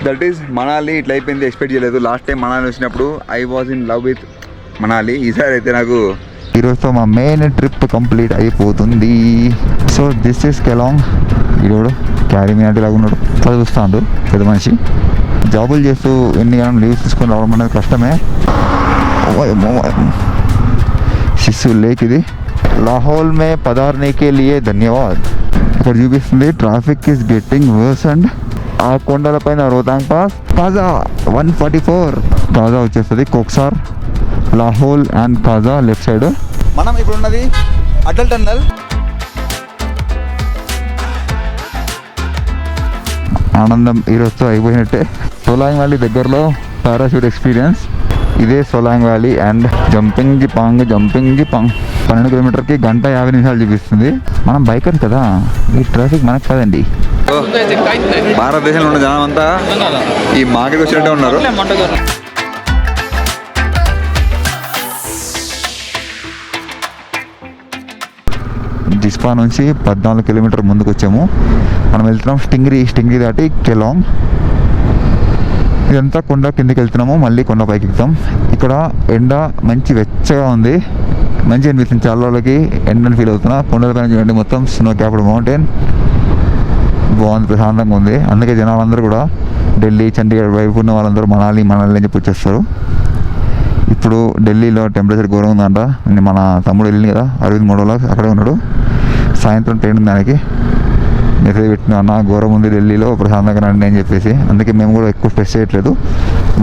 That is Manali. ఇట్లా అయిపోయింది, expect చేయలేదు. లాస్ట్ టైం మనాలి వచ్చినప్పుడు I was in love with Manali. ఈసారి అయితే నాకు ఈరోజుతో మా మెయిన్ ట్రిప్ కంప్లీట్ అయిపోతుంది. So this is Keylong. ఈరోడు క్యారీ మీనాటి లాగా ఉన్నాడు, చదువుస్తాడు పెద్ద మనిషి. జాబులు చేస్తూ ఎన్ని గణం లీవ్స్ తీసుకొని రావడం అనేది కష్టమే. శిశు లేక్ ఇది. లాహోల్ మే పదార్నేకే లియే ధన్యవాద్. ఇక్కడ చూపిస్తుంది traffic is getting worse. And ఆ కొండలపైన రోహతాంగ్ పాస్, కాజా 144. కాజా వచ్చేస్తుంది Koksar, Lahaul and Kaza left side. మనం ఇప్పుడు ఉన్నది అటల్ టన్నల్. ఆనందం ఈరోజుతో అయిపోయినట్టే. సోలాంగ్ వ్యాలీ దగ్గరలో పారాషూట్ ఎక్స్పీరియన్స్. ఇదే Solang valley. And jumping Pang 12 కిలోమీటర్కి 1:50 చూపిస్తుంది. మనం బైకర్స్ కదా, ఈ ట్రాఫిక్ మనకు కాదండి. భారతదేశంలో ఉన్న జనం అంతా ఈ మార్కెట్కి వచ్చినట్టే ఉన్నారు. జిస్పా నుంచి 14 కిలోమీటర్ ముందుకు వచ్చాము. మనం వెళ్తున్నాం స్టింగ్రీ దాటి కెలాంగ్. ఇదంతా కొండ కిందకి వెళ్తున్నాము, మళ్ళీ కొండ పైకి ఎక్కుతాం. ఇక్కడ ఎండ మంచి వెచ్చగా ఉంది, మంచి అనిపిస్తుంది. చాలా రోజులకి ఎండని ఫీల్ అవుతున్నా. కొండల పైన చూడండి, మొత్తం స్నో క్యాప్డ్ మౌంటైన్. బాగుంది, ప్రశాంతంగా ఉంది. అందుకే జనాలందరూ కూడా ఢిల్లీ, చండీగఢ్ వైపు ఉన్న వాళ్ళందరూ మనాలి అని చెప్పి వచ్చేస్తారు. ఇప్పుడు ఢిల్లీలో టెంపరేచర్ ఘోరంగా ఉందంట. మన తమ్ముడు వెళ్ళింది కదా, అరవింద్ మోడోలా, అక్కడే ఉన్నాడు. సాయంత్రం ట్రైన్ ఉంది దానికి. మెసేజ్ పెట్టిన అన్న ఘోరం ఉంది ఢిల్లీలో, ప్రశాంతంగా రండి అని చెప్పేసి. అందుకే మేము కూడా ఎక్కువ స్ట్రెస్ చేయట్లేదు.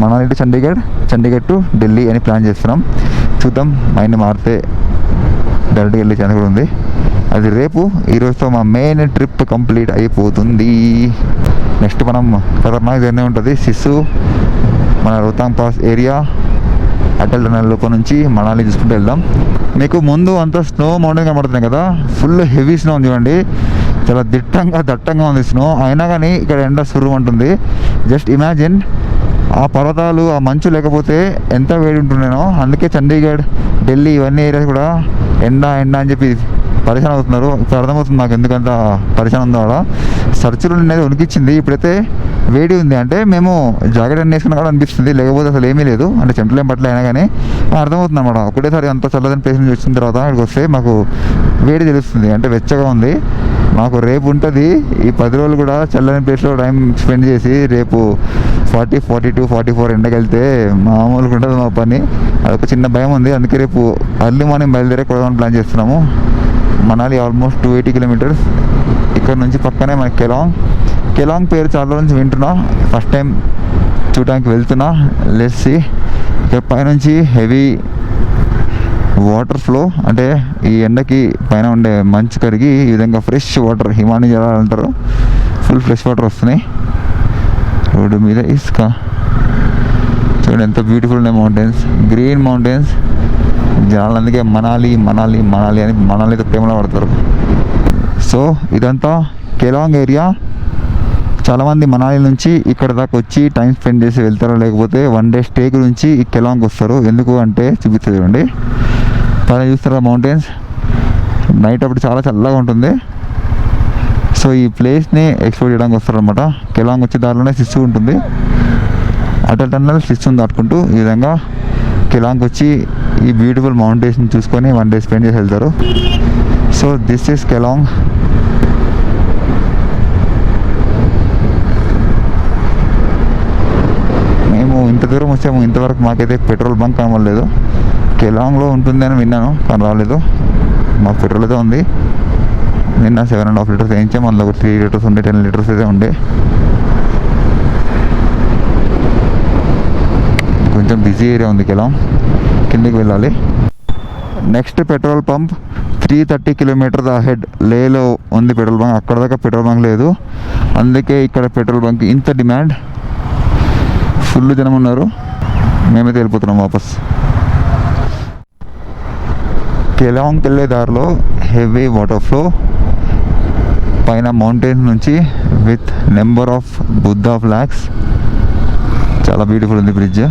మనాలి టు చండీగఢ్ టు ఢిల్లీ అని ప్లాన్ చేస్తున్నాం. చూద్దాం, మైండ్ మారితే డైరెక్ట్గా వెళ్ళే ఛాన్స్ కూడా ఉంది. అది రేపు. ఈరోజుతో మా మెయిన్ ట్రిప్ కంప్లీట్ అయిపోతుంది. నెక్స్ట్ మనం ఖతర్నాక్ జర్నీ ఉంటుంది. సిస్సు, మన Rohtang pass area, Atal tunnel లోపల నుంచి మనాలి చూసుకుంటూ వెళ్దాం. మీకు ముందు అంతా స్నో మౌంటైన్ కనబడుతున్నాయి కదా, ఫుల్ హెవీ స్నో ఉంది చూడండి. చాలా దట్టంగా ఉంది స్నో. అయినా కానీ ఇక్కడ ఎండ సుర్రుమంటుంది. జస్ట్ ఇమాజిన్, ఆ పర్వతాలు, ఆ మంచు లేకపోతే ఎంత వేడి ఉంటుండేనో. అందుకే చండీగఢ్, ఢిల్లీ ఇవన్నీ ఏరియాస్ కూడా ఎండ అని చెప్పి పరిశాన్ అవుతున్నారు. ఇప్పుడు అర్థమవుతుంది నాకు ఎందుకంత పరిశాన్ ఉందో. అలా సర్చులు అనేది ఉనికిచ్చింది. ఇప్పుడైతే వేడి ఉంది. అంటే మేము జాకెట్ అన్నీ వేసుకున్నా కూడా అనిపిస్తుంది, లేకపోతే అసలు ఏమీ లేదు. అంటే చెంటలు ఏం పట్టలే అయినా కానీ అర్థమవుతుంది అన్నమాట. ఒకటేసారి అంత చల్లదని ప్లేస్ నుంచి వచ్చిన తర్వాత ఇక్కడికి వస్తే మాకు వేడి తెలుస్తుంది. అంటే వెచ్చగా ఉంది. మాకు రేపు ఉంటుంది ఈ 10 రోజులు కూడా చల్లని ప్లేస్లో టైం స్పెండ్ చేసి, రేపు 40, 42, 44 ఎండకి వెళ్తే మామూలుగా ఉంటుంది మా పని. అదొక చిన్న భయం ఉంది. అందుకే రేపు అర్లీ మార్నింగ్ బయలుదేరే కొడదామని ప్లాన్ చేస్తున్నాము. Manali almost 280 kilometres. ఇక్కడ నుంచి పక్కనే మన కెలాంగ్ పేరు చాలా నుంచి వింటున్నా, ఫస్ట్ టైం చూడడానికి వెళ్తున్నా. Let's see. ఇక్కడ పైనుంచి హెవీ వాటర్ ఫ్లో, అంటే ఈ ఎండకి పైన ఉండే మంచు కరిగి ఈ విధంగా ఫ్రెష్ వాటర్, హిమాని జలాలు అంటారు, ఫుల్ ఫ్రెష్ వాటర్ వస్తున్నాయి. రోడ్డు మీద ఇసుక చూడండి ఎంత బ్యూటిఫుల్ ఉన్నాయి. Mountains, green mountains. జనాలు అందుకే మనాలి అని మనాలితో ప్రేమలో పడతారు. సో ఇదంతా కెలాంగ్ ఏరియా. చాలామంది మనాలి నుంచి ఇక్కడ దాకా వచ్చి టైం స్పెండ్ చేసి వెళ్తారు, లేకపోతే 1 డే స్టే గురించి ఈ కెలాంగ్ వస్తారు. ఎందుకు అంటే చూపిస్తుంది చూడండి, పైన చూస్తారా మౌంటైన్స్. నైట్ అప్పుడు చాలా చల్లగా ఉంటుంది. సో ఈ ప్లేస్ని ఎక్స్ప్లోర్ చేయడానికి వస్తారు అనమాట. కెలాంగ్ వచ్చే దారిలోనే సిస్సు ఉంటుంది. అటల్ టన్నల్ సిస్సుని దాటుకుంటూ ఈ విధంగా కెలాంగ్ వచ్చి ఈ బ్యూటిఫుల్ మౌంటైన్స్ని చూసుకొని 1 డే స్పెండ్ చేసి వెళ్తారు. So this is Keylong. మేము ఇంత దూరం వచ్చాము, ఇంతవరకు మాకైతే పెట్రోల్ బంక్ కనబడలేదు. కెలాంగ్లో ఉంటుంది అని విన్నాను, కానీ రాలేదు. మాకు పెట్రోల్ అయితే ఉంది. నిన్న 7.5 లీటర్స్ వేయించాం. అందులో ఒక 3 లీటర్స్ ఉండే, 10 లీటర్స్ అయితే ఉండే. కొంచెం బిజీ ఏరియా ఉంది కెలాంగ్, కిందికి వెళ్ళాలి. Next petrol pump 330 kilometres ahead లేలో ఉంది పెట్రోల్ బంక్. అక్కడ దాకా పెట్రోల్ బంక్ లేదు. అందుకే ఇక్కడ పెట్రోల్ బంక్ ఇంత డిమాండ్. ఫుల్ జనం ఉన్నారు. మేమైతే వెళ్ళిపోతున్నాం వాపస్. కెలాంగ్కి వెళ్ళే దారిలో హెవీ వాటర్ ఫ్లో, పైన మౌంటైన్స్ నుంచి with number of Buddha flags. చాలా బ్యూటిఫుల్ ఉంది బ్రిడ్జ్.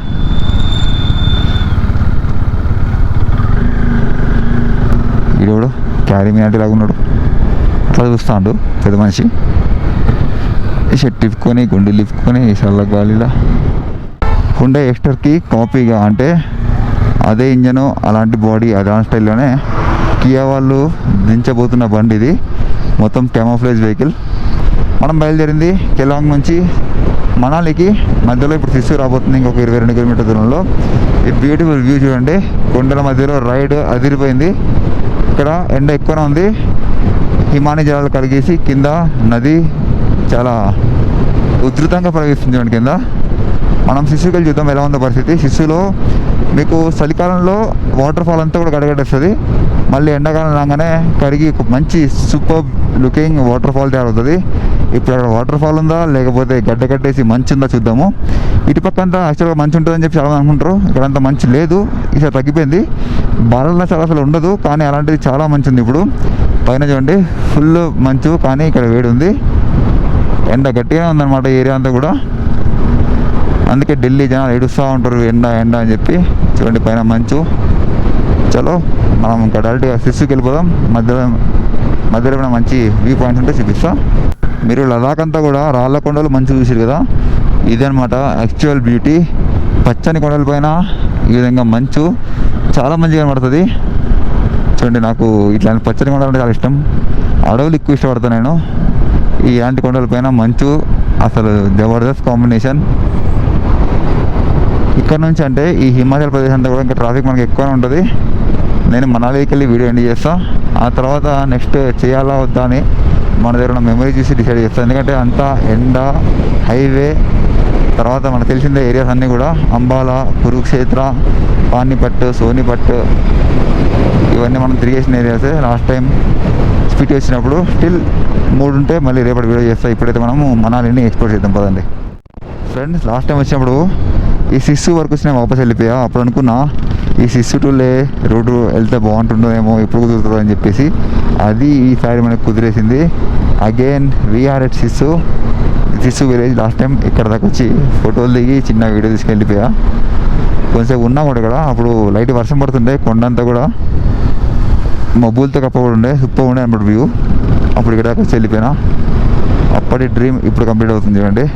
ఈడోడు క్యారీ మీనాటి లాగా ఉన్నాడు, అట్లా చూస్తాడు పెద్ద మనిషి. షర్ట్ ఇప్పుకొని గుండెలు ఇప్పుకొని చల్లగాలిలా హుండై ఎక్స్టర్కి కాపీగా అంటే అదే ఇంజను అలాంటి బాడీ అలాంటి స్టైల్లోనే కియా వాళ్ళు దించబోతున్న బండి ఇది. మొత్తం కెమోఫ్లేజ్ వెహికల్. మనం బయలుదేరింది కెలాంగ్ నుంచి మనాలికి. మధ్యలో ఇప్పుడు సిస్సు రాబోతుంది ఇంకొక 22 కిలోమీటర్ దూరంలో. ఈ బ్యూటిఫుల్ వ్యూ చూడండి, కొండల మధ్యలో రైడ్ అదిరిపోయింది. ఇక్కడ ఎండ ఎక్కువనే ఉంది, హిమాని జలాలు కడిగేసి కింద నది చాలా ఉధృతంగా ప్రవహిస్తుంది చూడండి కింద. మనం సిస్సుకి వెళ్ళి చూద్దాం ఎలా ఉందో పరిస్థితి. సిస్సులో మీకు చలికాలంలో వాటర్ ఫాల్ అంతా కూడా గడగడేస్తుంది, మళ్ళీ ఎండాకాలం రాగానే కడిగి మంచి సూపర్ లుకింగ్ వాటర్ ఫాల్ తయారవుతుంది. ఇప్పుడు అక్కడ వాటర్ ఫాల్ ఉందా లేకపోతే గడ్డ కట్టేసి మంచు ఉందా చూద్దాము. ఇటుపక్క అంతా యాక్చువల్గా మంచు ఉంటుందని చెప్పి చాలామంది అనుకుంటారు, ఇక్కడ అంతా మంచు లేదు, ఈసారి తగ్గిపోయింది. బాలల్లో చాలా అసలు ఉండదు, కానీ అలాంటిది చాలా మంచు ఉంది. ఇప్పుడు పైన చూడండి ఫుల్ మంచు, కానీ ఇక్కడ వేడి ఉంది, ఎండ గట్టిగానే ఉందన్నమాట ఏరియా అంతా కూడా. అందుకే ఢిల్లీ జనాలు ఏడుస్తూ ఉంటారు ఎండ ఎండ అని చెప్పి. చూడండి పైన మంచు. చలో మనం ఇంకా డైరెక్ట్గా సిస్సుకి వెళ్ళిపోదాం. మధ్యలో మంచి వ్యూ పాయింట్స్ ఉంటే చూపిస్తా. మీరు లదాఖ్ అంతా కూడా రాళ్ళ కొండలు మంచు చూసారు కదా, ఇదనమాట యాక్చువల్ బ్యూటీ. పచ్చని కొండల పైన ఈ విధంగా మంచు చాలా మంచిగా కనబడుతుంది. చూడండి నాకు ఇట్లాంటి పచ్చని కొండలు అంటే చాలా ఇష్టం, అడవులు ఎక్కువ ఇష్టపడతాను నేను. ఇలాంటి కొండలపైన మంచు అసలు జబర్దస్త్ కాంబినేషన్. ఇక్కడ నుంచి అంటే ఈ హిమాచల్ ప్రదేశ్ అంతా కూడా ఇంకా ట్రాఫిక్ మనకి ఎక్కువనే ఉంటుంది. నేను మనాలికి వెళ్ళి వీడియో ఎండ్ చేస్తాను, ఆ తర్వాత నెక్స్ట్ చేయాలా వద్దా అని మన దగ్గర ఉన్న మెమరీ చూసి డిసైడ్ చేస్తాను. ఎందుకంటే అంతా ఎండ, హైవే, తర్వాత మనకు తెలిసిన ఏరియాస్ అన్నీ కూడా అంబాలా, కురుక్షేత్ర, పానీపట్, సోనిపట్, ఇవన్నీ మనం తిరిగేసిన ఏరియాసే. లాస్ట్ టైం స్పీడ్ వచ్చినప్పుడు స్టిల్ 3 ఉంటే మళ్ళీ రేపటి వీడియో చేస్తాను. ఇప్పుడైతే మనము మనాలిని ఎక్స్ప్లోర్ చేద్దాం పదండి ఫ్రెండ్స్. లాస్ట్ టైం వచ్చినప్పుడు ఈ సిస్సు వరకు వచ్చి నేను వాపస్ వెళ్ళిపోయా. అప్పుడు అనుకున్నా ఈ సిస్సు టూలే రోడ్డు వెళ్తే బాగుంటుందేమో, ఎప్పుడు కుదురుతుందో అని చెప్పేసి. అది ఈసారి మనకు కుదిరేసింది. Again we are at Sissu village. Last time ఇక్కడ దాకా వచ్చి ఫోటోలు దిగి చిన్న వీడియో తీసుకెళ్ళిపోయా. కొంచెంసేపు ఉన్నా కూడా ఇక్కడ. అప్పుడు లైట్ వర్షం పడుతుండే, కొండంతా కూడా మబ్బులతో కప్పబడి ఉండే, సూపర్ ఉండే అన్నమాట వ్యూ. అప్పుడు ఇక్కడ దాకా వచ్చి వెళ్ళిపోయినా. అప్పటి డ్రీమ్ ఇప్పుడు కంప్లీట్ అవుతుంది చూడండి.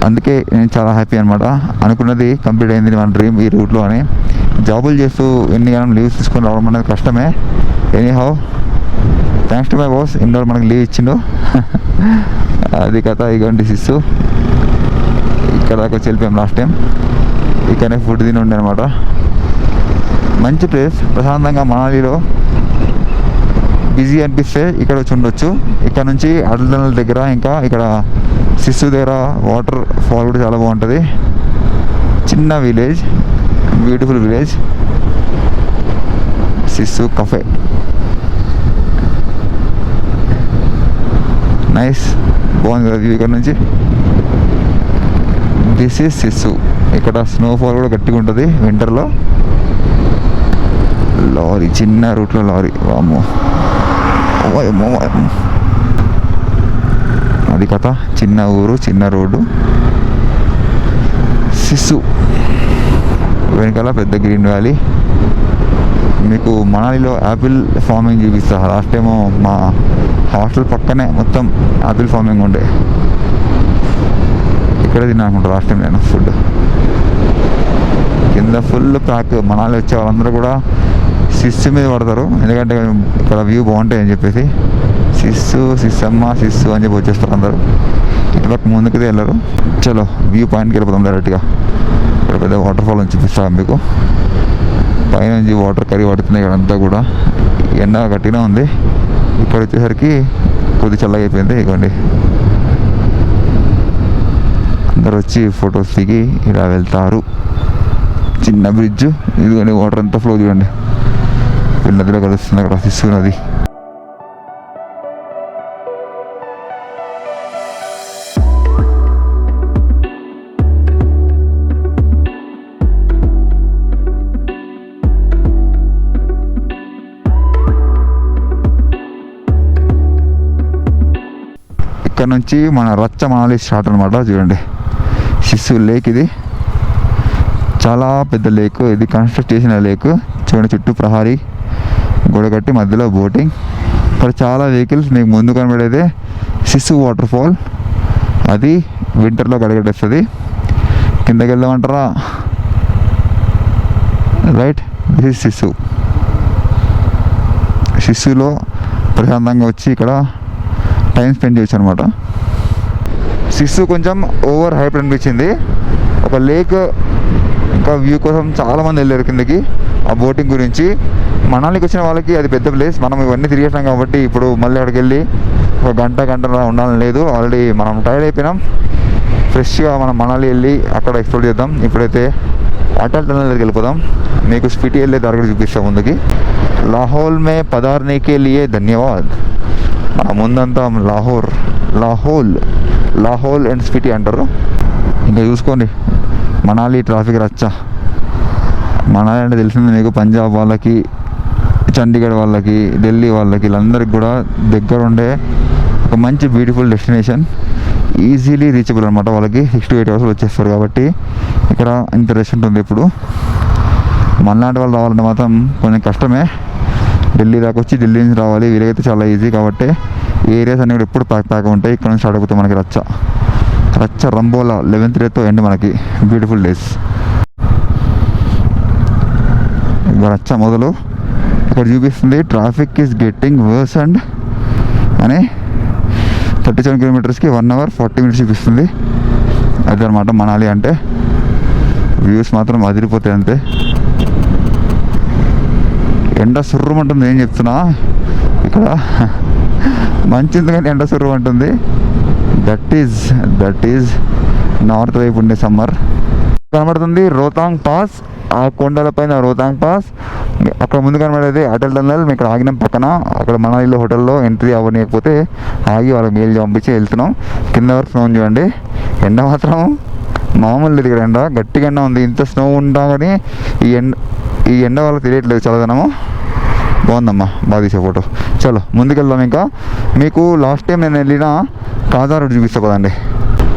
అందుకే నేను చాలా హ్యాపీ అనమాట. అనుకున్నది కంప్లీట్ అయింది మన డ్రీమ్ ఈ రూట్లో అని. జాబులు చేస్తూ ఎన్ని కాలం లీవ్స్ తీసుకొని రావడం అనేది కష్టమే. Anyhow thanks to my boss, ఇన్ని రోజులు మనకి లీవ్ ఇచ్చిండు. అది కథ. ఇగోండి సిస్సు, ఇక్కడ దాకా వచ్చి వెళ్ళిపోయాం లాస్ట్ టైం. ఇక్కడనే ఫుడ్ తిని ఉండే అనమాట. మంచి ప్లేస్, ప్రశాంతంగా. మనాలిలో బిజీ అనిపిస్తే ఇక్కడ వచ్చి ఉండొచ్చు. ఇక్కడ నుంచి అడ్లనల్ దగ్గర, ఇంకా ఇక్కడ సిస్సు దగ్గర వాటర్ ఫాల్ కూడా చాలా బాగుంటుంది. చిన్న village, beautiful village. Sis కఫే nice, బాగుంది కదా వ్యూ ఇక్కడ నుంచి. This is sis. ఇక్కడ స్నోఫాల్ కూడా గట్టిగా ఉంటుంది వింటర్లో. లారీ, చిన్న రూట్లో లారీ, వామ్మో. అది కథ. చిన్న ఊరు, చిన్న రోడ్డు. సిస్సు వెనకాల పెద్ద గ్రీన్ వ్యాలీ. మీకు మనాలిలో యాపిల్ ఫార్మింగ్ చూపిస్తా. లాస్ట్ టైము మా హాస్టల్ పక్కనే మొత్తం యాపిల్ ఫార్మింగ్ ఉండే. ఇక్కడే తిన్నా అనుకుంటా లాస్ట్ టైం నేను ఫుడ్. కింద ఫుల్ ప్యాక్. మనాలి వచ్చే వాళ్ళందరూ కూడా సిస్సు మీద పడతారు, ఎందుకంటే ఇక్కడ వ్యూ బాగుంటాయి అని చెప్పేసి. సిస్సమ్మ సిస్సు అని చెప్పి వచ్చేస్తారు అందరూ. ఇటుపక్క ముందుకైతే వెళ్ళరు. చలో వ్యూ పాయింట్కి వెళ్ళిపోతాం డైరెక్ట్గా. ఇక్కడ పెద్ద వాటర్ ఫాల్ అని చూపిస్తాను మీకు. పైనుంచి వాటర్ కరిగి పడుతుంది ఇక్కడంతా కూడా. ఎండ గట్టిగా ఉంది. ఇక్కడ వచ్చేసరికి కొద్ది చల్లగా అయిపోయింది. ఇవ్వండి అందరు వచ్చి ఫొటోస్ దిగి ఇలా వెళ్తారు. చిన్న బ్రిడ్జ్, ఇదిగోండి వాటర్ అంతా ఫ్లో చూడండి. నదిలో కలుస్తుంది అక్కడ సిస్సు నది. ఇక్కడ నుంచి మన రచ్చ మనాలి స్టార్ట్ అనమాట. చూడండి సిస్సు లేక్. ఇది చాలా పెద్ద లేక్. ఇది కన్స్ట్రక్ట్ చేసిన లేక్. చూడండి చుట్టూ ప్రహారీ గోడ కట్టి మధ్యలో బోటింగ్. ఇక్కడ చాలా వెహికల్స్ మీకు ముందు కనబడేదే సిస్సు వాటర్ ఫాల్, అది వింటర్లో గడగడేస్తుంది. కిందకి వెళ్దామంటారా? Right, this is Sissu. సిస్సులో ప్రశాంతంగా వచ్చి ఇక్కడ టైం స్పెండ్ చేయొచ్చు అనమాట. సిస్సు కొంచెం ఓవర్ హైప్ అనిపించింది. ఒక లేక్ ఇంకా వ్యూ కోసం చాలామంది వెళ్ళారు కిందకి ఆ బోటింగ్ గురించి. మనాలికి వచ్చిన వాళ్ళకి అది పెద్ద ప్లేస్. మనం ఇవన్నీ తిరిగేసాం కాబట్టి ఇప్పుడు మళ్ళీ అక్కడికి వెళ్ళి ఒక గంట ఉండాలని లేదు. ఆల్రెడీ మనం టైర్డ్ అయిపోయినాం. ఫ్రెష్గా మనం మనాలి వెళ్ళి అక్కడ ఎక్స్ప్లోర్ చేద్దాం. ఇప్పుడైతే అటల్ టనల్ దగ్గరికి వెళ్ళిపోదాం. మీకు స్పిటి వెళ్ళే దారి చూపిస్తాం ముందుకి. లాహోల్ మే పదార్నే కే లియే ధన్యవాద్. మన ముందంతా లాహోల్ అండ్ స్పిటి అంటారు. ఇంకా చూసుకోండి మనాలి ట్రాఫిక్ రచ్చ. మనాలి అంటే తెలిసింది మీకు, పంజాబ్ వాళ్ళకి, చండీగఢ్ వాళ్ళకి, ఢిల్లీ వాళ్ళకి, వీళ్ళందరికీ కూడా దగ్గర ఉండే ఒక మంచి బ్యూటిఫుల్ డెస్టినేషన్. ఈజీలీ రీచబుల్ అనమాట. వాళ్ళకి 6 to 8 hours వచ్చేస్తారు కాబట్టి ఇక్కడ ఇంత రష్ ఉంటుంది. ఇప్పుడు మనలాంటి వాళ్ళు రావాలంటే మాత్రం కొంచెం కష్టమే. ఢిల్లీ దాకా వచ్చి ఢిల్లీ నుంచి రావాలి. వీలైతే చాలా ఈజీ కాబట్టి ఈ ఏరియాస్ అన్నీ కూడా ఎప్పుడు ప్యాక్ ఉంటాయి. ఇక్కడ నుంచి స్టార్ట్ అయిపోతాయి మనకి రచ్చ రంబోలా 11th డేతో ఎండ్ మనకి. Beautiful days. రచ్చ మొదలు ఇక్కడ చూపిస్తుంది traffic is getting worse and అని 37 kilometers 1 hour 40 minutes చూపిస్తుంది. అదనమాట మనాలి అంటే. వ్యూస్ మాత్రం అదిరిపోతాయి అంతే. ఎండ సుర్రమంటుంది, ఏం చెప్తున్నా. ఇక్కడ మంచి ఉంది కానీ ఎండ సుర్రమంటుంది. దట్ ఈజ్ నార్త్ వైపు ఉండే సమ్మర్. కనబడుతుంది రోహతాంగ్ పాస్. ఆ కొండలపైన రోహతాంగ్ పాస్. అక్కడ ముందు కనబడేది అటల్ టన్నల్. ఇక్కడ ఆగినాం పక్కన. అక్కడ మనాలిలో హోటల్లో ఎంట్రీ అవ్వలేకపోతే ఆగి వాళ్ళకి మెయిల్ పంపించి వెళ్తున్నాం. కింద వరకు స్నో చూడండి. ఎండ మాత్రం మామూలు లేదు. ఇక్కడ ఎండ గట్టిగా ఎండ ఉంది. ఇంత స్నో ఉంటా కానీ ఈ ఎండ వాళ్ళకి తెలియట్లేదు. చల్లదనము బాగుందమ్మా, బాగా తీసే ఫోటో. చలో ముందుకెళ్దాం. ఇంకా మీకు లాస్ట్ టైం నేను వెళ్ళిన కాజా రోడ్ చూపిస్తా కదండి.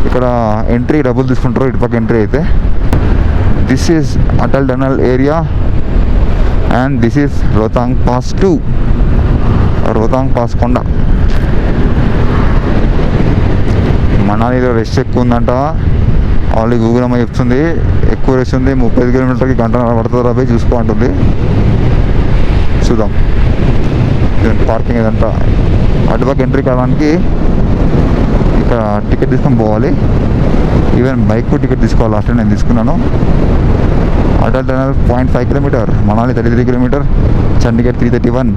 ఇక్కడ ఎంట్రీ డబ్బులు తీసుకుంటారు ఇటుపక్క ఎంట్రీ అయితే. This is Atal tunnel area and this is Rohtang pass 2. Rohtang pass కొండ. మనాలిలో రష్ ఎక్కువ ఉందంట. ఆల్రెడీ గూగుల్ అమ్మ చెప్తుంది ఎక్కువ రష్ ఉంది. 35 kilometers గంట పడుతుంది రాబోయి చూసుకో అంటుంది. చూద్దాం. పార్కింగ్ ఇదంతా. అటుపక్క ఎంట్రీ కావడానికి ఇక్కడ టికెట్ తీసుకొని పోవాలి. ఈవెన్ బైక్ టికెట్ తీసుకోవాలి. లాస్ట్ టైం నేను తీసుకున్నాను. Atal tunnel 0.5 kilometers, Manali 33 kilometers, Chandigarh 331,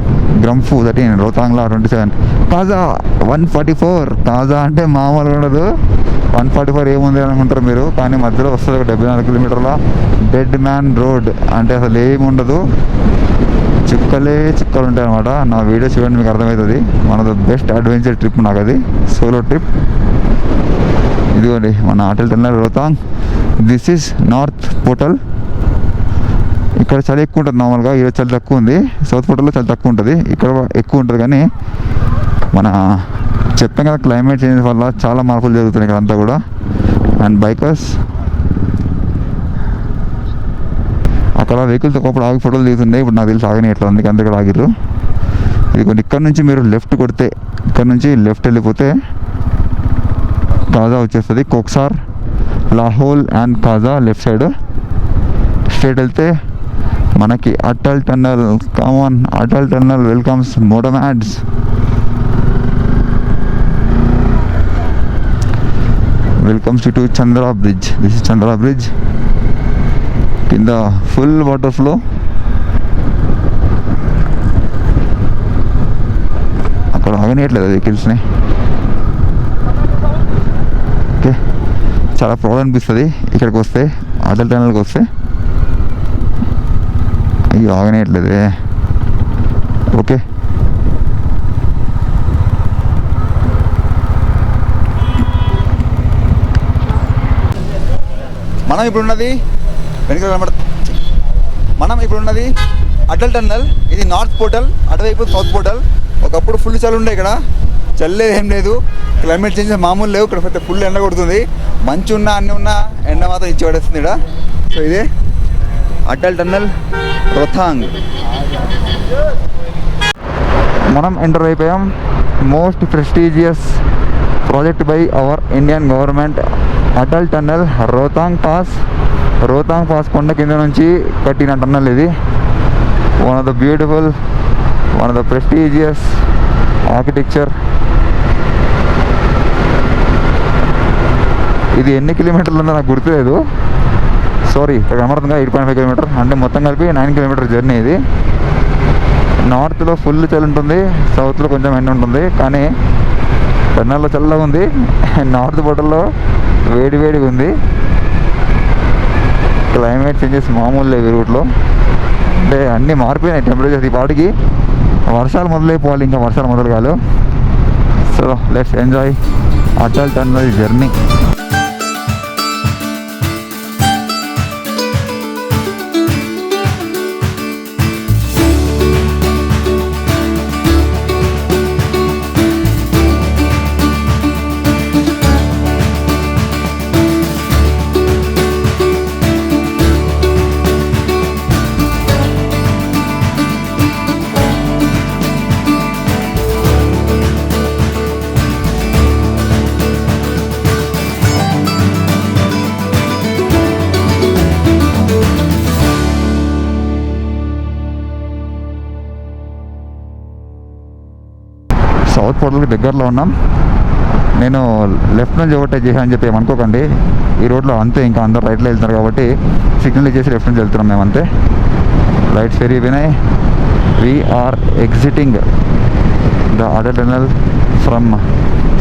గ్రంఫు 13, రోహతాంగ్లా 27, కాజా 144. కాజా అంటే మామూలుగా ఉండదు. 144 ఏముంది అనుకుంటారు మీరు, కానీ మధ్యలో వస్తుంది ఒక 74 kilometers డెడ్ మ్యాన్ రోడ్. అంటే అసలు ఏముండదు, చుక్కలు ఉంటాయి అనమాట. నా వీడియో చూడండి మీకు అర్థమవుతుంది. మన బెస్ట్ అడ్వెంచర్ ట్రిప్ నాకు అది, సోలో ట్రిప్. ఇదిగోండి మన Atal tunnel Rohtang. This is north portal. ఇక్కడ చలి ఎక్కువ ఉంటుంది నార్మల్గా. ఈరోజు చలి తక్కువ ఉంది. సౌత్ పోర్టల్లో చలి తక్కువ ఉంటుంది, ఇక్కడ ఎక్కువ ఉంటుంది. కానీ మన చెప్పాం కదా క్లైమేట్ చేంజ్ వల్ల చాలా మార్పులు జరుగుతున్నాయి ఇక్కడ అంతా కూడా. అండ్ బైకర్స్ అక్కడ వెహికల్స్ ఒకప్పుడు ఆగి ఫోటోలు దిగుతుండే, ఇప్పుడు నాకు తెలిసి ఆగని ఎట్లా ఉంది, అందుకే ఆగిర్రు. ఇది కొన్ని ఇక్కడ నుంచి మీరు లెఫ్ట్ కొడితే, ఇక్కడ నుంచి లెఫ్ట్ వెళ్ళిపోతే కాజా వచ్చేస్తుంది. Koksar, Lahaul and Kaza left side. Straight వెళ్తే మనకి Atal tunnel. Come on Atal tunnel welcomes Motomads. Welcomes to Chandra bridge. This is Chandra bridge. కింద ఫుల్ వాటర్ ఫ్లో. అక్కడ ఆగనియట్లేదు వెహికల్స్ని. ఓకే, చాలా ప్రౌడ్ అనిపిస్తుంది ఇక్కడికి వస్తే, అటల్ టనల్కి వస్తే. అయ్యో ఆగనియట్లేదే. ఓకే, మనం ఇప్పుడున్నది అటల్ టన్నల్. ఇది నార్త్ పోర్టల్, అటువైపు సౌత్ పోర్టల్. ఒకప్పుడు ఫుల్ చలి ఉండే ఇక్కడ, చల్లేదు ఏం లేదు. క్లైమేట్ చేంజ్ మామూలు లేవు. ఇక్కడ పెద్ద ఫుల్ ఎండ కొడుతుంది. మంచు ఉన్నా అన్నీ ఉన్నా ఎండ మాత్రం ఇచ్చి పడేస్తుంది ఇక్కడ. సో ఇదే అటల్ టన్నల్ రోహతాంగ్. మనం ఎంటర్ అయిపోయాం most prestigious project by our Indian government. Atal tunnel Rohtang pass కొండ కింద నుంచి కట్టిన టన్నల్ ఇది. One of the beautiful, one of the prestigious architecture. ఇది ఎన్ని కిలోమీటర్లు ఉందో నాకు గుర్తులేదు, సారీ అమర్థంగా 8.5 కిలోమీటర్, అంటే మొత్తం కలిపి 9 కిలోమీటర్ జర్నీ ఇది. నార్త్లో ఫుల్ చలి ఉంటుంది, సౌత్లో కొంచెం ఎండ ఉంటుంది, కానీ టన్నల్లో చల్లగా ఉంది. నార్త్ బోర్డర్లో వేడిగా ఉంది. క్లైమేట్ చేంజెస్ మామూలు లేవు ఈ రూట్లో, అంటే అన్నీ మారిపోయినాయి టెంపరేచర్స్. ఈ పాటికి వర్షాలు మొదలైపోవాలి, ఇంకా వర్షాలు మొదలు కాదు. So let's enjoy Atal tunnel journey. South పోర్టల్కి దగ్గరలో ఉన్నాం. నేను లెఫ్ట్ నుంచి ఓవర్టేక్ చేశానని చెప్పి ఏమనుకోకండి, ఈ రోడ్లో అంతే, ఇంకా అందరు రైట్లో వెళ్తున్నారు కాబట్టి సిగ్నల్ ఇచ్చేసి లెఫ్ట్ నుంచి వెళ్తున్నాం మేము అంతే. లైట్స్ పెరిగిపోయినాయి. We're exiting the Atal tunnel from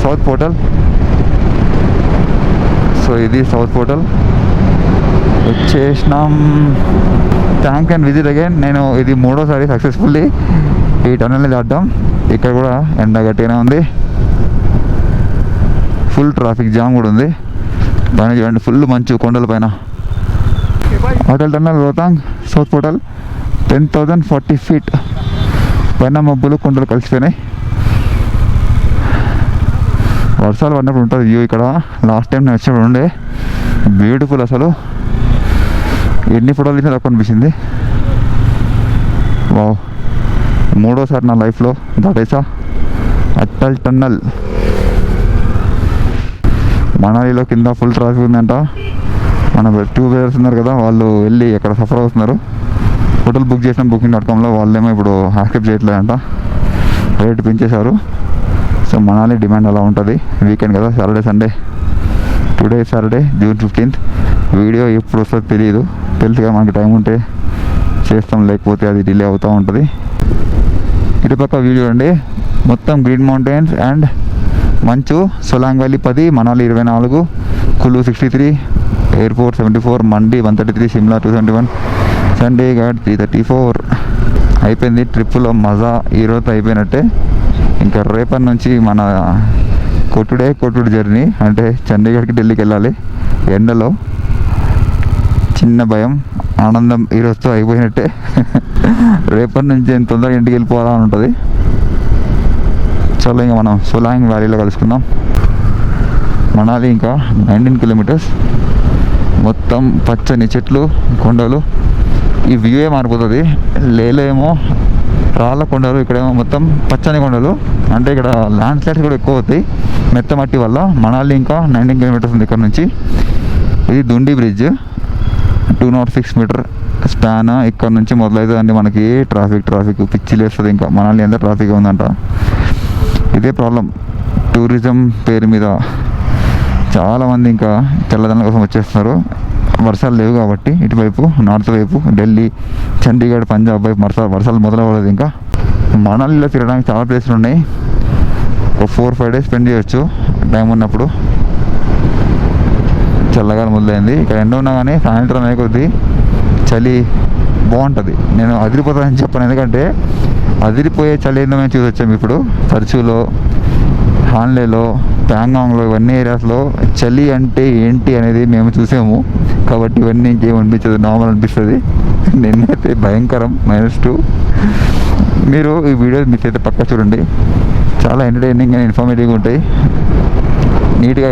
south portal. So ఇది సౌత్ పోర్టల్ వచ్చేసినాం. Thank and visit again. నేను ఇది 3వ సారి సక్సెస్ఫుల్లీ ఈ టన్నల్ని దాటాం. ఇక్కడ కూడా ఎండ గట్టిగానే ఉంది, ఫుల్ ట్రాఫిక్ జామ్ కూడా ఉంది. పైన చూడండి ఫుల్ మంచు కొండల పైన. Atal tunnel Rohtang south portal 10,040 feet. పైన మబ్బులు కొండలు కలిసిపోయినాయి. వర్షాలు పడినప్పుడు ఉంటుంది వ్యూ ఇక్కడ. లాస్ట్ టైం నేను వచ్చినప్పుడు ఉండే బ్యూటిఫుల్, అసలు ఎన్ని ఫోటోలు తీసినా తక్కువ అనిపించింది. వావ్, 3వ సారి నా లైఫ్లో దాటేసా అటల్ టన్నల్. మనాలిలో కింద ఫుల్ ట్రాఫిక్ ఉందంట. మన 2 brothers ఉన్నారు కదా, వాళ్ళు వెళ్ళి ఎక్కడ సఫర్ అవుతున్నారు. హోటల్ బుక్ చేసిన booking.comలో వాళ్ళేమో ఇప్పుడు యాక్సెప్ట్ చేయట్లేదంట, రేట్ పెంచేశారు. సో మనాలి డిమాండ్ అలా ఉంటుంది. వీకెండ్ కదా, Saturday Sunday. Today Saturday June 15th. Video ఎప్పుడు వస్తుందో తెలియదు, తెలుసుగా మనకి టైం ఉంటే చేస్తాం, లేకపోతే అది డిలే అవుతూ ఉంటుంది. ఇటుపక్క వ్యూ చూడండి, మొత్తం గ్రీన్ మౌంటైన్స్ అండ్ మంచు. సోలాంగ్ వ్యాలీ 10, మనాలి 24, కులు 63, ఎయిర్పోర్ట్ 74, మండి 133, షిమ్లా 271, చండీగఢ్ 334. అయిపోయింది ట్రిప్పులో మజా. ఈరోజు అయిపోయినట్టే. ఇంకా రేపటి నుంచి మన కొట్టుడు జర్నీ, అంటే చండీగఢ్కి ఢిల్లీకి వెళ్ళాలి. ఎండలో చిన్న భయం, ఆనందం ఈరోజుతో అయిపోయినట్టే. రేపటి నుంచి ఎంత తొందరగా ఇంటికి వెళ్ళిపోవాలని ఉంటుంది. చలో ఇంకా మనం సోలాంగ్ వ్యాలీలో కలుసుకుందాం. మనాలి ఇంకా 19 kilometers. మొత్తం పచ్చని చెట్లు, కొండలు. ఈ వ్యూయే మారిపోతుంది. లేలో ఏమో రాళ్ళ కొండలు, ఇక్కడేమో మొత్తం పచ్చని కొండలు. అంటే ఇక్కడ ల్యాండ్ స్లైడ్స్ కూడా ఎక్కువ అవుతాయి మెత్త మట్టి వల్ల. మనాలి ఇంకా 19 kilometers ఉంది ఇక్కడ నుంచి. ఇది దుండి బ్రిడ్జ్, 206 meter స్పాన్. ఇక్కడ నుంచి మొదలవుతుందండి మనకి ట్రాఫిక్ పిచ్చి లేస్తుంది. ఇంకా మనాలి అంతా ట్రాఫిక్ ఉందంట. ఇదే ప్రాబ్లం, టూరిజం పేరు మీద చాలామంది ఇంకా తెల్లదనం కోసం వచ్చేస్తున్నారు. వర్షాలు లేవు కాబట్టి ఇటువైపు నార్త్ వైపు ఢిల్లీ, చండీగఢ్, పంజాబ్ వైపు వర్షాలు మొదలవ్వలేదు. ఇంకా మనాలిలో తిరగడానికి చాలా ప్లేసులు ఉన్నాయి. ఒక 4-5 days స్పెండ్ చేయొచ్చు టైం ఉన్నప్పుడు. చల్లగాలి మొదలైంది. ఇక్కడ ఎండ ఉన్నా కానీ సాయంత్రం అయ్యే కొద్దీ చలి బాగుంటుంది. నేను అదిరిపోతానని చెప్పాను, ఎందుకంటే అదిరిపోయే చలి ఏందో మేము చూసి వచ్చాము ఇప్పుడు. చర్చులో, హాన్లేలో, ప్యాంగాంగ్లో, ఇవన్నీ ఏరియాస్లో చలి అంటే ఏంటి అనేది మేము చూసాము. కాబట్టి ఇవన్నీ ఇంకేం అనిపించదు, నార్మల్ అనిపిస్తుంది. నిన్నైతే భయంకరం -2. మీరు ఈ వీడియో మిస్ అయితే పక్కా చూడండి, చాలా ఎంటర్టైనింగ్ అండ్ ఇన్ఫర్మేటివ్గా ఉంటాయి. నీట్గా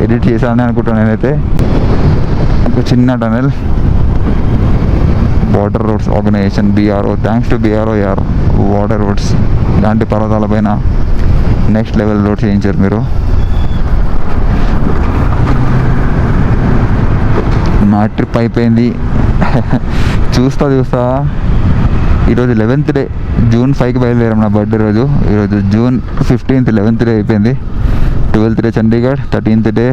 ఎడిట్ చేశానని అనుకుంటాను నేనైతే. ఒక చిన్న tunnel, border roads organisation BRO. Thanks to BRO యార్. వాటర్ రోడ్స్ ఇలాంటి పర్వతాల పైన నెక్స్ట్ లెవెల్ రోడ్స్ చేయించారు మీరు. ట్రిప్ అయిపోయింది. చూస్తా ఈరోజు 11th డే, June 5కి బయలుదేరాం. నా బర్త్డే రోజు. ఈరోజు June 15th, 11th డే అయిపోయింది. 12th day Chandigarh, 13th day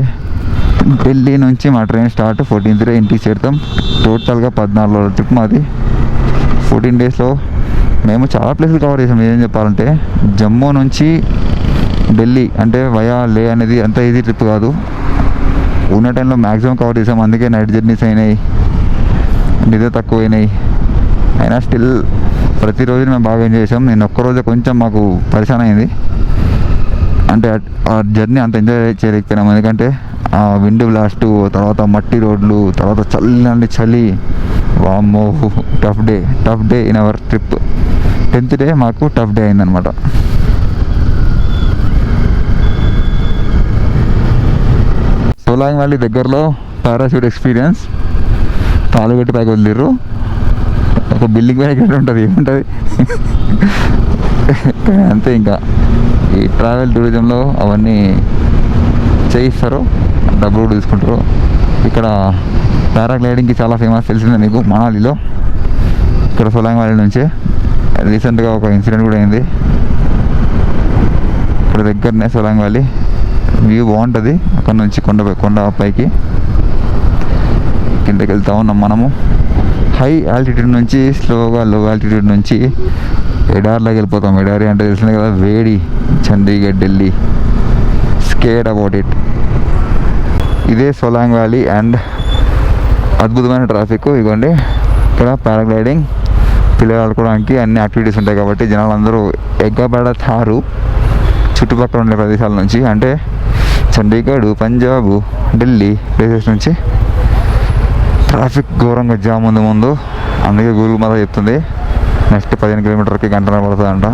Delhi నుంచి మా ట్రైన్ స్టార్ట్. 14th డే ఇంటికి చేరుతాం. టోటల్గా 14 రోజుల ట్రిప్ మాది. 14 డేస్లో మేము చాలా ప్లేసులు కవర్ చేసాం. ఏం చెప్పాలంటే జమ్మూ నుంచి ఢిల్లీ అంటే వయా లే అనేది అంత ఈజీ ట్రిప్ కాదు. ఉన్న టైంలో మ్యాక్సిమం కవర్ చేసాం. అందుకే నైట్ జర్నీస్ అయినాయి, నిద్ర తక్కువైనాయి. అయినా స్టిల్ ప్రతిరోజు మేము బాగా ఎంజాయ్ చేసాం. నేను ఒక్కరోజు కొంచెం మాకు పరిశాన్ అయింది. అంటే ఆ జర్నీ అంత ఎంజాయ్ చేయలేకపోయినాం. ఎందుకంటే ఆ విండ్ బ్లాస్ట్, తర్వాత మట్టి రోడ్లు, తర్వాత చలి. వామ్మో, tough day in our trip. 10th day మాకు టఫ్ డే అయిందనమాట. సోలాంగ్ వ్యాలీ దగ్గరలో పారాషూట్ ఎక్స్పీరియన్స్. తాళు పెట్టి పైకి వదిలిర్రు. ఒక బిల్డింగ్ పైన ఎక్కడ ఉంటుంది, ఏముంటుంది. అంతే. ఇంకా ఈ ట్రావెల్ టూరిజంలో అవన్నీ చేయిస్తారు, డబ్బులు కూడా తీసుకుంటారు. ఇక్కడ పారాగ్లైడింగ్కి చాలా ఫేమస్, తెలిసిందే మీకు, మనాలిలో. ఇక్కడ సోలాంగ్ వ్యాలీ నుంచి రీసెంట్గా ఒక ఇన్సిడెంట్ కూడా అయింది. ఇక్కడ దగ్గరనే సోలాంగ్ వ్యాలీ. వ్యూ బాగుంటుంది అక్కడ నుంచి. కొండ పైకి కిందకి వెళ్తా ఉన్నాం మనము. హై ఆల్టిట్యూడ్ నుంచి స్లోగా లో ఆల్టిట్యూడ్ నుంచి ఎడార్లోకి వెళ్ళిపోతాం. ఎడారి అంటే తెలిసిందే కదా, వేడి. Chandigarh, Delhi, scared about it. ఇదే సోలాంగ్ వ్యాలీ అండ్ అద్భుతమైన ట్రాఫిక్. ఇదిగోండి ఇక్కడ పారాగ్లైడింగ్, పిల్లలు ఆడుకోవడానికి అన్ని యాక్టివిటీస్ ఉంటాయి కాబట్టి జనాలు అందరూ ఎగ్గబడతారు చుట్టుపక్కల ఉండే ప్రదేశాల నుంచి. అంటే చండీగఢ్, పంజాబ్, ఢిల్లీ ప్లేసెస్ నుంచి ట్రాఫిక్ ఘోరంగా జామ్ ఉంది ముందు. అందుకే గూగుల్ మాత్రం చెప్తుంది నెక్స్ట్ 15 కిలోమీటర్కి గంటన్నర పడుతుందంట.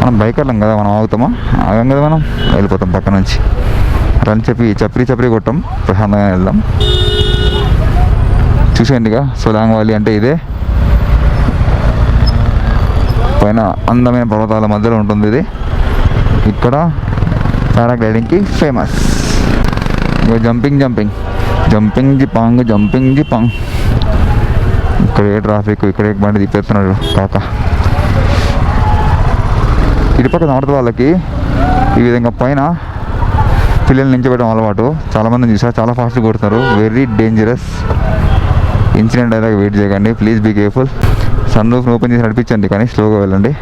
మనం బైకర్లం కదా, మనం ఆగుతామా? ఆగం కదా, మనం వెళ్ళిపోతాం పక్క నుంచి. రన్ చప్రీ కొట్టాం, ప్రశాంతంగా వెళ్దాం. చూసేయండిగా సోలాంగ్ వ్యాలీ అంటే ఇదే. పైన అందమైన పర్వతాల మధ్యలో ఉంటుంది ఇది. ఇక్కడ పారాగ్లైడింగ్కి ఫేమస్. జంపింగ్ జిపాంగ్. ఇక్కడ ఏ ట్రాఫిక్, ఇక్కడ ఏ బండి తిప్పేస్తున్నాడు కాక. ఇటుపక్క నార్త్ వాళ్ళకి ఈ విధంగా పైన పిల్లల్ని నించోబెట్టడం అలవాటు. చాలామందిని చూసారు, చాలా ఫాస్ట్గా కొడుతున్నారు. Very dangerous. ఇన్సిడెంట్ అయితే వెయిట్ చేయకండి, ప్లీజ్ బీ కేర్ఫుల్. సన్ రూఫ్ని ఓపెన్ చేసి నడిపించండి, కానీ స్లోగా వెళ్ళండి.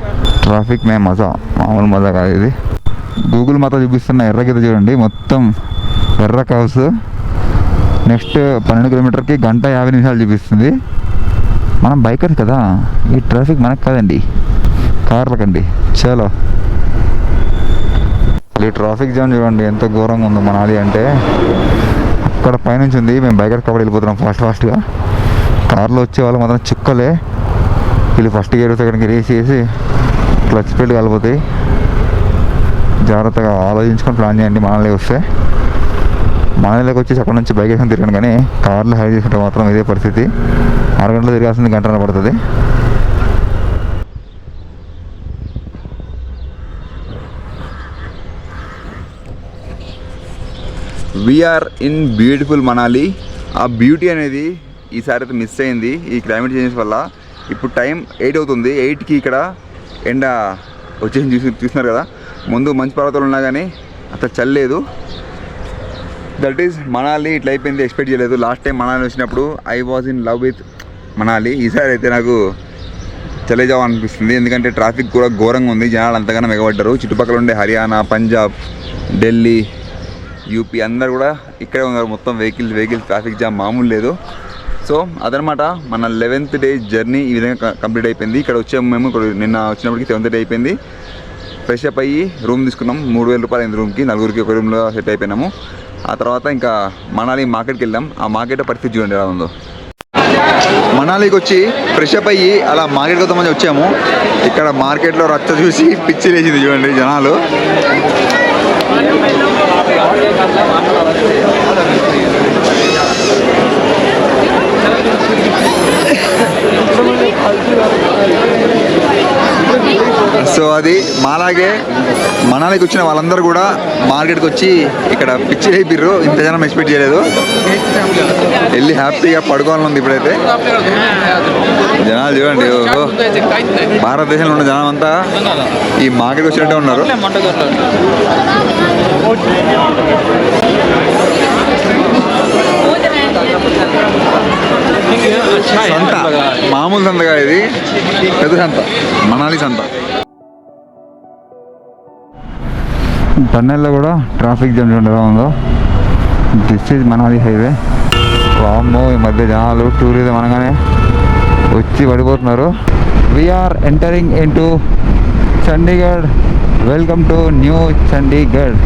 ట్రాఫిక్ మే మజా, మామూలు మజా కాదు ఇది. గూగుల్ మాత్రం చూపిస్తున్న ఎర్ర గీత చూడండి, మొత్తం ఎర్ర కర్వ్స్. నెక్స్ట్ 12 కిలోమీటర్కి 1:50 చూపిస్తుంది. మనం బైకర్స్ కదా, ఈ ట్రాఫిక్ మనకు కాదండి, కార్లకండి. చలో, ఈ ట్రాఫిక్ జామ్ చూడండి ఎంత ఘోరంగా ఉందో మనాలి అంటే. అక్కడ పైనుంచి ఉంది, మేము బైకర్స్ కాబట్టి వెళ్ళిపోతున్నాం ఫాస్ట్గా. కార్లో వచ్చే వాళ్ళు మాత్రం చుక్కలే. వీళ్ళు ఫస్ట్ గేర్ సెకండ్ గేర్ వేసి క్లచ్ ప్లేట్ కాలిపోతాయి. జాగ్రత్తగా ఆలోచించుకొని ప్లాన్ చేయండి. మనాలి వస్తే, మనాలిలోకి వచ్చేసి అక్కడ నుంచి బైక్ వేసుకొని తిరగను, కానీ కార్లో హై చేసుకుంటే మాత్రం ఇదే పరిస్థితి. 6 గంటలు తిరగాల్సింది గంటన్నర పడుతుంది. We're in beautiful Manali. ఆ బ్యూటీ అనేది ఈసారి అయితే మిస్ అయింది ఈ క్లైమేట్ చేంజెస్ వల్ల. ఇప్పుడు టైం 8 అవుతుంది. 8కి ఇక్కడ ఎండ వచ్చేసి చూస్తున్నారు కదా. ముందు మంచు పర్వతాలు ఉన్నా కానీ అసలు చల్లేదు. That is Manali. ఇట్లా అయిపోయింది, ఎక్స్పెక్ట్ చేయలేదు. లాస్ట్ టైం మనాలి వచ్చినప్పుడు I was in love with Manali. ఈసారి అయితే నాకు చలేజావు అనిపిస్తుంది, ఎందుకంటే ట్రాఫిక్ కూడా ఘోరంగా ఉంది. జనాలు అంతగానో ఎగబడ్డారు. చుట్టుపక్కల ఉండే హర్యానా, పంజాబ్, ఢిల్లీ, యూపీ అందరు కూడా ఇక్కడే ఉన్నారు. మొత్తం వెహికల్స్ ట్రాఫిక్ జామ్ మామూలు లేదు. సో అదనమాట మన 11th డే జర్నీ ఈ విధంగా కంప్లీట్ అయిపోయింది. ఇక్కడ వచ్చాము మేము. నిన్న వచ్చినప్పటికి 7th డే అయిపోయింది. ఫ్రెష్ అప్ అయ్యి రూమ్ తీసుకున్నాం. 3000 రూపాయలు అయింది రూమ్కి. 4గురికి ఒక రూమ్లో సెట్ అయిపోయినాము. ఆ తర్వాత ఇంకా మనాలి మార్కెట్కి వెళ్ళాం. ఆ మార్కెట్ పరిస్థితి చూడండి ఎలా ఉందో. మనాలికి వచ్చి ఫ్రెష్ అప్ అయ్యి అలా మార్కెట్కి వద్దామని వచ్చాము. ఇక్కడ మార్కెట్లో రచ్చ చూసి పిచ్చి లేచింది చూడండి జనాలు. సో అది మాలాగే మనాలికి వచ్చిన వాళ్ళందరూ కూడా మార్కెట్కి వచ్చి ఇక్కడ పిచ్చి అయిపోయారు. ఇంత జనం ఎక్స్పెక్ట్ చేయలేదు. వెళ్ళి హ్యాపీగా పడుకోవాలని ఉంది ఇప్పుడైతే. జనాలు చూడండి, ఓహో భారతదేశంలో ఉన్న జనం అంతా ఈ మార్కెట్కి వచ్చినట్టే ఉన్నారు. సంత మామూలు సంతగా, ఇది పెద్ద సంత, మనాలి సంత. టన్నెల్లో కూడా ట్రాఫిక్ జామ్ చూడండి ఎలా ఉందో. This is Manali highway. వామ్మో, ఈ మధ్య జనాలు టూరిజం అనగానే వచ్చి పడిపోతున్నారు. We're entering into Chandigarh. Welcome to new Chandigarh.